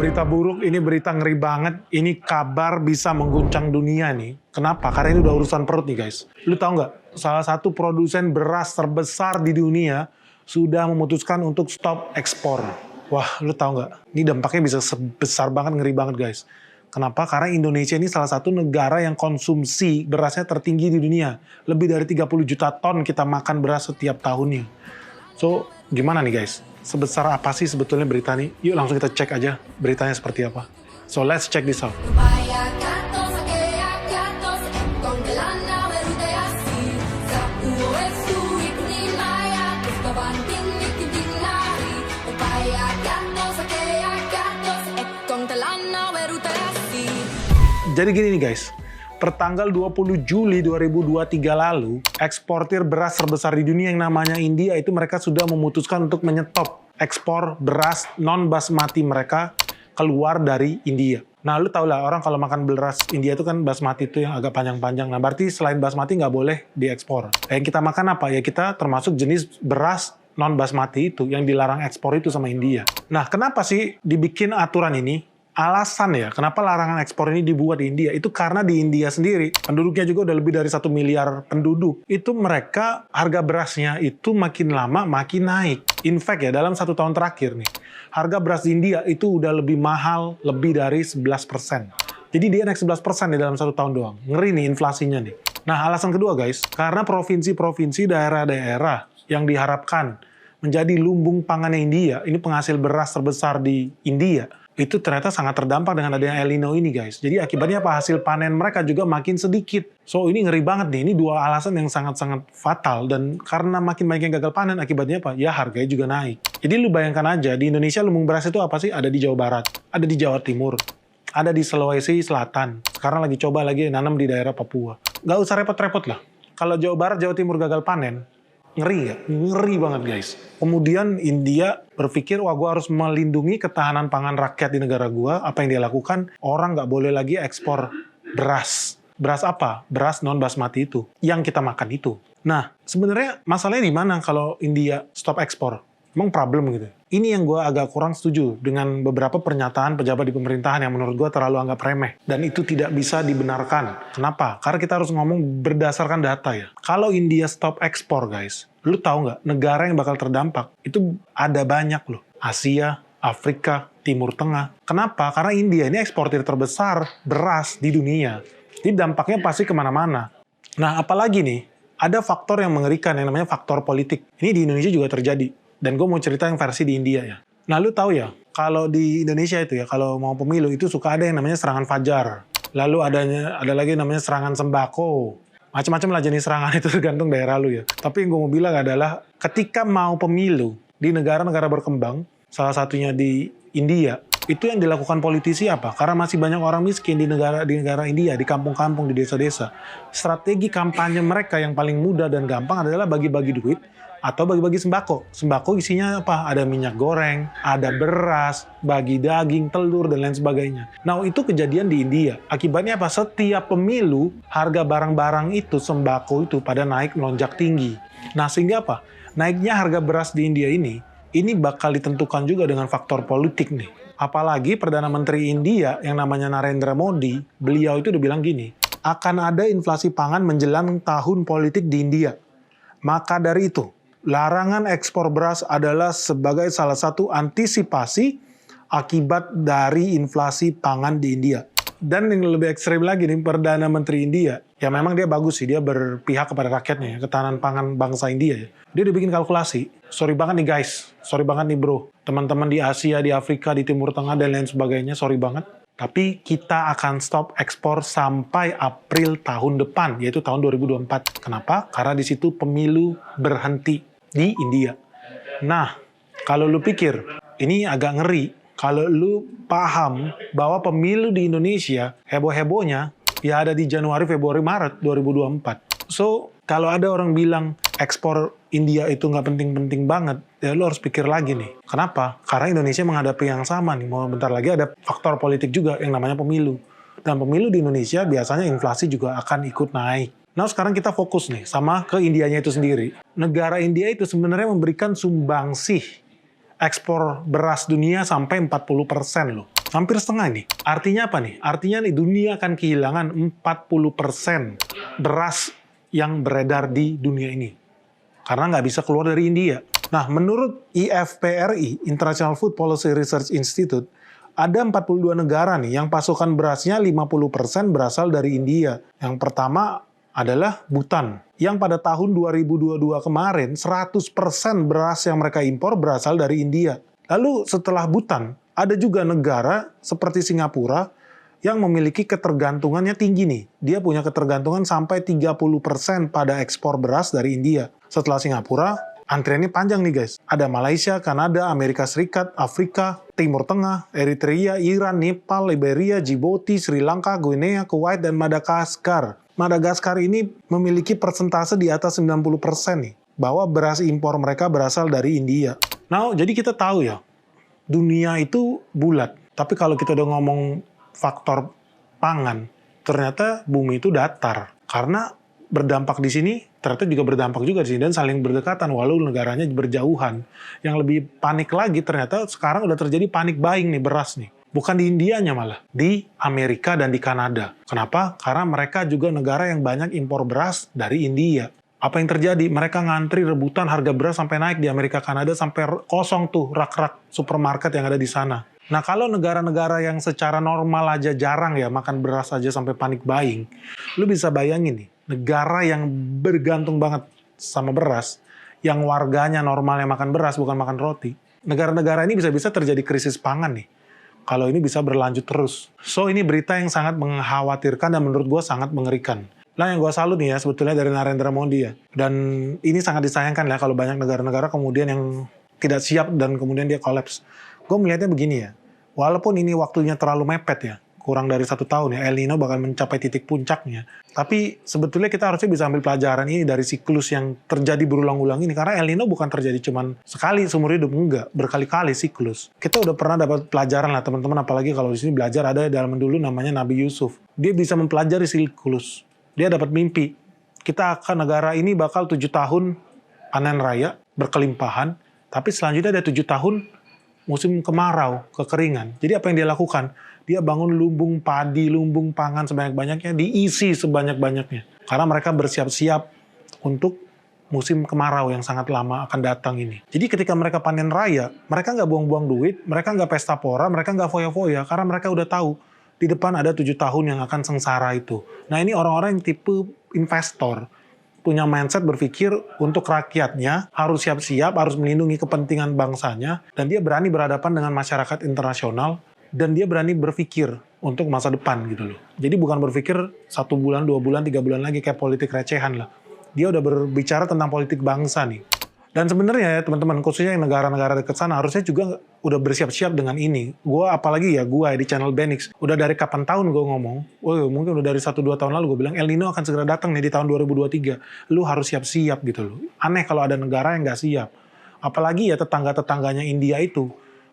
berita buruk, ini berita ngeri banget. Ini kabar bisa mengguncang dunia nih. Kenapa? Karena ini udah urusan perut nih guys. Lu tahu nggak? Salah satu produsen beras terbesar di dunia sudah memutuskan untuk stop ekspor. Wah, lu tahu nggak? Ini dampaknya bisa sebesar banget, ngeri banget guys. Kenapa? Karena Indonesia ini salah satu negara yang konsumsi berasnya tertinggi di dunia. Lebih dari 30 juta ton kita makan beras setiap tahunnya. So, gimana nih guys? Sebesar apa sih sebetulnya berita ini? Yuk langsung kita cek aja beritanya seperti apa. So, let's check this out. Jadi gini nih guys, pertanggal 20 Juli 2023 lalu, eksportir beras terbesar di dunia yang namanya India itu mereka sudah memutuskan untuk menyetop ekspor beras non-basmati mereka keluar dari India. Nah, lu tau lah, orang kalau makan beras India itu kan basmati itu yang agak panjang-panjang. Nah, berarti selain basmati nggak boleh diekspor. Yang kita makan apa? Ya kita termasuk jenis beras non-basmati itu yang dilarang ekspor itu sama India. Nah, kenapa sih dibikin aturan ini? Alasan ya, kenapa larangan ekspor ini dibuat di India, itu karena di India sendiri, penduduknya juga udah lebih dari 1 miliar penduduk, itu mereka harga berasnya itu makin lama makin naik. In fact ya, dalam 1 tahun terakhir nih, harga beras di India itu udah lebih mahal lebih dari 11%. Jadi dia naik 11% di dalam 1 tahun doang. Ngeri nih inflasinya nih. Nah, alasan kedua guys, karena provinsi-provinsi daerah-daerah yang diharapkan menjadi lumbung pangannya India, ini penghasil beras terbesar di India, itu ternyata sangat terdampak dengan adanya El Nino ini guys. Jadi akibatnya apa? Hasil panen mereka juga makin sedikit. So ini ngeri banget nih, ini 2 alasan yang sangat-sangat fatal. Dan karena makin banyak yang gagal panen, akibatnya apa? Ya harganya juga naik. Jadi lu bayangkan aja, di Indonesia lumbung beras itu apa sih? Ada di Jawa Barat, ada di Jawa Timur, ada di Sulawesi Selatan. Sekarang lagi coba lagi nanam di daerah Papua. Nggak usah repot-repot lah. Kalau Jawa Barat, Jawa Timur gagal panen, ngeri nggak? Ngeri banget guys. Kemudian India berpikir, wah gue harus melindungi ketahanan pangan rakyat di negara gue. Apa yang dia lakukan? Orang nggak boleh lagi ekspor beras. Beras apa? Beras non-basmati itu. Yang kita makan itu. Nah, sebenarnya masalahnya di mana kalau India stop ekspor? Emang problem gitu? Ini yang gue agak kurang setuju dengan beberapa pernyataan pejabat di pemerintahan yang menurut gue terlalu anggap remeh. Dan itu tidak bisa dibenarkan. Kenapa? Karena kita harus ngomong berdasarkan data ya. Kalau India stop ekspor guys, lu tahu nggak, negara yang bakal terdampak itu ada banyak loh. Asia, Afrika, Timur Tengah. Kenapa? Karena India ini eksportir terbesar beras di dunia. Jadi dampaknya pasti kemana-mana. Nah, apalagi nih, ada faktor yang mengerikan yang namanya faktor politik. Ini di Indonesia juga terjadi. Dan gue mau cerita yang versi di India ya. Nah, lu tahu ya, kalau di Indonesia itu ya, kalau mau pemilu itu suka ada yang namanya serangan fajar. Lalu ada lagi yang namanya serangan sembako. Macam-macam lah jenis serangan itu tergantung daerah lu ya. Tapi yang gue mau bilang adalah ketika mau pemilu di negara-negara berkembang, salah satunya di India, itu yang dilakukan politisi apa? Karena masih banyak orang miskin di negara India, di kampung-kampung, di desa-desa. Strategi kampanye mereka yang paling mudah dan gampang adalah bagi-bagi duit atau bagi-bagi sembako. Sembako isinya apa? Ada minyak goreng, ada beras, bagi daging, telur, dan lain sebagainya. Nah, itu kejadian di India. Akibatnya apa? Setiap pemilu, harga barang-barang itu, sembako itu pada naik melonjak tinggi. Nah, sehingga apa? Naiknya harga beras di India ini bakal ditentukan juga dengan faktor politik nih. Apalagi Perdana Menteri India yang namanya Narendra Modi, beliau itu udah bilang gini, akan ada inflasi pangan menjelang tahun politik di India. Maka dari itu, larangan ekspor beras adalah sebagai salah satu antisipasi akibat dari inflasi pangan di India. Dan yang lebih ekstrim lagi nih, Perdana Menteri India, ya memang dia bagus sih, dia berpihak kepada rakyatnya, ya, ketahanan pangan bangsa India ya. Dia udah bikin kalkulasi, sorry banget nih guys, sorry banget nih bro, teman-teman di Asia, di Afrika, di Timur Tengah, dan lain sebagainya, sorry banget. Tapi kita akan stop ekspor sampai April tahun depan, yaitu tahun 2024. Kenapa? Karena di situ pemilu berhenti di India. Nah, kalau lu pikir ini agak ngeri, kalau lu paham bahwa pemilu di Indonesia heboh-hebohnya ya ada di Januari, Februari, Maret 2024. So, kalau ada orang bilang ekspor India itu nggak penting-penting banget, ya lu harus pikir lagi nih. Kenapa? Karena Indonesia menghadapi yang sama nih. Mau bentar lagi ada faktor politik juga yang namanya pemilu. Dan pemilu di Indonesia biasanya inflasi juga akan ikut naik. Nah, sekarang kita fokus nih sama ke Indianya itu sendiri. Negara India itu sebenarnya memberikan sumbangsih ekspor beras dunia sampai 40% loh. Hampir setengah ini. Artinya apa nih? Artinya nih dunia akan kehilangan 40% beras yang beredar di dunia ini. Karena nggak bisa keluar dari India. Nah, menurut IFPRI, International Food Policy Research Institute, ada 42 negara nih yang pasokan berasnya 50% berasal dari India. Yang pertama adalah Bhutan, yang pada tahun 2022 kemarin 100% beras yang mereka impor berasal dari India. Lalu setelah Bhutan, ada juga negara seperti Singapura yang memiliki ketergantungannya tinggi nih. Dia punya ketergantungan sampai 30% pada ekspor beras dari India. Setelah Singapura, antriannya panjang nih guys. Ada Malaysia, Kanada, Amerika Serikat, Afrika, Timur Tengah, Eritrea, Iran, Nepal, Liberia, Djibouti, Sri Lanka, Guinea, Kuwait, dan Madagaskar. Madagaskar ini memiliki persentase di atas 90% nih, bahwa beras impor mereka berasal dari India. Nah, jadi kita tahu ya, dunia itu bulat. Tapi kalau kita udah ngomong faktor pangan, ternyata bumi itu datar. Karena berdampak di sini, ternyata juga berdampak juga di sini, dan saling berdekatan, walau negaranya berjauhan. Yang lebih panik lagi, ternyata sekarang udah terjadi panik buying nih beras nih. Bukan di Indianya malah, di Amerika dan di Kanada. Kenapa? Karena mereka juga negara yang banyak impor beras dari India. Apa yang terjadi? Mereka ngantri rebutan harga beras sampai naik di Amerika, Kanada, sampai kosong tuh rak-rak supermarket yang ada di sana. Nah, kalau negara-negara yang secara normal aja jarang ya makan beras aja sampai panik buying, lu bisa bayangin nih, negara yang bergantung banget sama beras, yang warganya normalnya makan beras bukan makan roti, negara-negara ini bisa-bisa terjadi krisis pangan nih. Kalau ini bisa berlanjut terus. So, ini berita yang sangat mengkhawatirkan dan menurut gue sangat mengerikan. Nah, yang gue salut nih ya, sebetulnya dari Narendra Modi ya. Dan ini sangat disayangkan ya kalau banyak negara-negara kemudian yang tidak siap dan kemudian dia kolaps. Gue melihatnya begini ya, walaupun ini waktunya terlalu mepet ya, kurang dari 1 tahun ya, El Nino bakal mencapai titik puncaknya. Tapi sebetulnya kita harusnya bisa ambil pelajaran ini dari siklus yang terjadi berulang-ulang ini. Karena El Nino bukan terjadi cuma sekali seumur hidup, enggak. Berkali-kali siklus. Kita udah pernah dapat pelajaran lah teman-teman, apalagi kalau di sini belajar ada dalam dulu namanya Nabi Yusuf. Dia bisa mempelajari siklus. Dia dapat mimpi. Kita akan negara ini bakal 7 tahun panen raya, berkelimpahan. Tapi selanjutnya ada 7 tahun musim kemarau, kekeringan. Jadi apa yang dia lakukan? Dia bangun lumbung padi, lumbung pangan sebanyak-banyaknya, diisi sebanyak-banyaknya. Karena mereka bersiap-siap untuk musim kemarau yang sangat lama akan datang ini. Jadi ketika mereka panen raya, mereka nggak buang-buang duit, mereka nggak pesta pora, mereka nggak foya-foya, karena mereka udah tahu di depan ada 7 tahun yang akan sengsara itu. Nah, ini orang-orang yang tipe investor, punya mindset berpikir untuk rakyatnya, harus siap-siap, harus melindungi kepentingan bangsanya, dan dia berani berhadapan dengan masyarakat internasional, dan dia berani berpikir untuk masa depan gitu loh. Jadi bukan berpikir 1 bulan, 2 bulan, 3 bulan lagi kayak politik recehan lah. Dia udah berbicara tentang politik bangsa nih. Dan sebenarnya ya teman-teman, khususnya yang negara-negara dekat sana, harusnya juga udah bersiap-siap dengan ini. Apalagi ya gue di channel Benix, udah dari kapan tahun gue ngomong, mungkin udah dari 1-2 tahun lalu gue bilang El Nino akan segera datang nih di tahun 2023. Lu harus siap-siap gitu loh. Aneh kalau ada negara yang nggak siap. Apalagi ya tetangga-tetangganya India itu.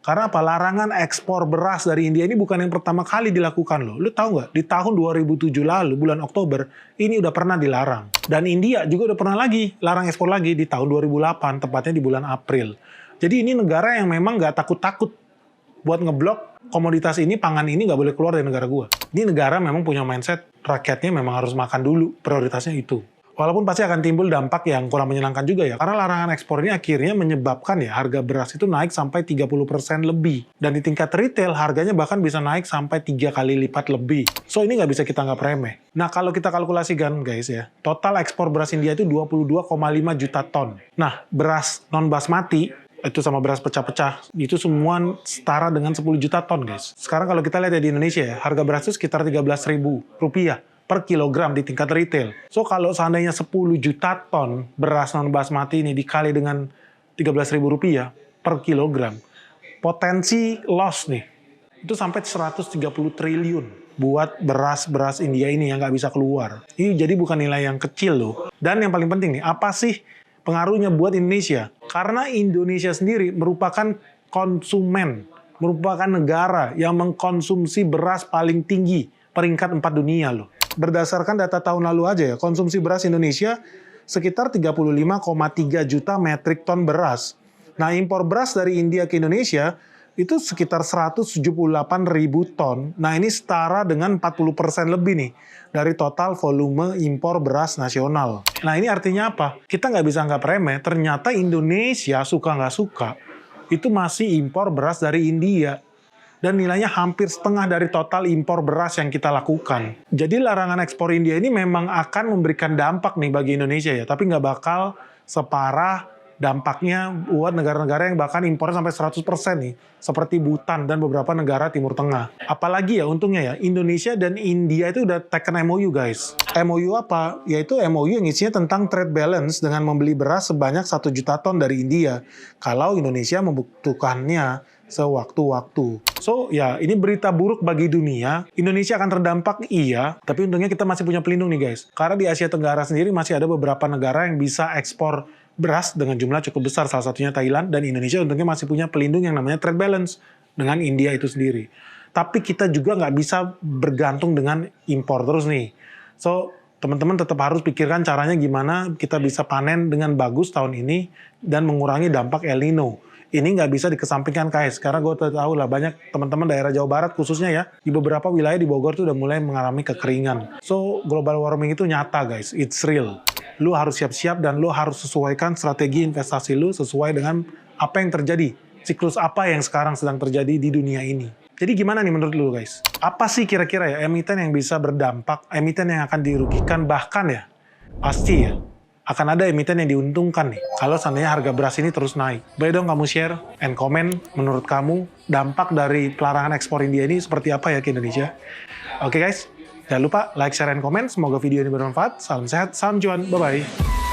Karena apa? Larangan ekspor beras dari India ini bukan yang pertama kali dilakukan loh. Lu tahu nggak? Di tahun 2007 lalu, bulan Oktober, ini udah pernah dilarang. Dan India juga udah pernah lagi larang ekspor lagi di tahun 2008, tepatnya di bulan April. Jadi ini negara yang memang nggak takut-takut buat ngeblok komoditas ini, pangan ini nggak boleh keluar dari negara gua. Ini negara memang punya mindset, rakyatnya memang harus makan dulu, prioritasnya itu. Walaupun pasti akan timbul dampak yang kurang menyenangkan juga ya. Karena larangan ekspor ini akhirnya menyebabkan ya harga beras itu naik sampai 30% lebih. Dan di tingkat retail harganya bahkan bisa naik sampai 3 kali lipat lebih. So ini nggak bisa kita anggap remeh. Nah kalau kita kalkulasikan guys ya, total ekspor beras India itu 22,5 juta ton. Nah beras non-basmati, itu sama beras pecah-pecah, itu semua setara dengan 10 juta ton guys. Sekarang kalau kita lihat ya di Indonesia ya, harga beras itu sekitar Rp13.000 per kilogram di tingkat retail. So kalau seandainya 10 juta ton beras non-basmati ini dikali dengan Rp13.000 per kilogram, potensi loss nih, itu sampai 130 triliun buat beras-beras India ini yang nggak bisa keluar. Ini jadi bukan nilai yang kecil loh. Dan yang paling penting nih, apa sih pengaruhnya buat Indonesia? Karena Indonesia sendiri merupakan konsumen, merupakan negara yang mengkonsumsi beras paling tinggi, peringkat 4 dunia loh. Berdasarkan data tahun lalu aja ya, konsumsi beras Indonesia sekitar 35,3 juta metrik ton beras. Nah, impor beras dari India ke Indonesia itu sekitar 178.000 ton. Nah ini setara dengan 40% lebih nih dari total volume impor beras nasional. Nah ini artinya apa? Kita nggak bisa anggap remeh, ternyata Indonesia suka nggak suka, itu masih impor beras dari India. Dan nilainya hampir setengah dari total impor beras yang kita lakukan. Jadi larangan ekspor India ini memang akan memberikan dampak nih bagi Indonesia ya, tapi nggak bakal separah dampaknya buat negara-negara yang bahkan impornya sampai 100% nih, seperti Bhutan dan beberapa negara Timur Tengah. Apalagi ya untungnya ya, Indonesia dan India itu udah taken MOU guys. MOU apa? Yaitu MOU yang isinya tentang trade balance dengan membeli beras sebanyak 1 juta ton dari India, kalau Indonesia membutuhkannya sewaktu-waktu. So, ya ini berita buruk bagi dunia. Indonesia akan terdampak, iya. Tapi untungnya kita masih punya pelindung nih guys. Karena di Asia Tenggara sendiri masih ada beberapa negara yang bisa ekspor beras dengan jumlah cukup besar. Salah satunya Thailand. Dan Indonesia untungnya masih punya pelindung yang namanya trade balance dengan India itu sendiri. Tapi kita juga nggak bisa bergantung dengan impor terus nih. So, teman-teman tetap harus pikirkan caranya gimana kita bisa panen dengan bagus tahun ini dan mengurangi dampak El Nino. Ini nggak bisa dikesampingkan guys, karena gue tahu lah banyak teman-teman daerah Jawa Barat khususnya ya, di beberapa wilayah di Bogor tuh udah mulai mengalami kekeringan. So, global warming itu nyata guys, it's real. Lu harus siap-siap dan lu harus sesuaikan strategi investasi lu sesuai dengan apa yang terjadi, siklus apa yang sekarang sedang terjadi di dunia ini. Jadi gimana nih menurut lu guys? Apa sih kira-kira ya emiten yang bisa berdampak, emiten yang akan dirugikan, bahkan ya, pasti ya, akan ada emiten yang diuntungkan nih kalau seandainya harga beras ini terus naik. Boleh dong kamu share and comment menurut kamu dampak dari pelarangan ekspor India ini seperti apa ya ke Indonesia. Oke guys, jangan lupa like, share, and comment. Semoga video ini bermanfaat. Salam sehat, salam cuan, bye-bye.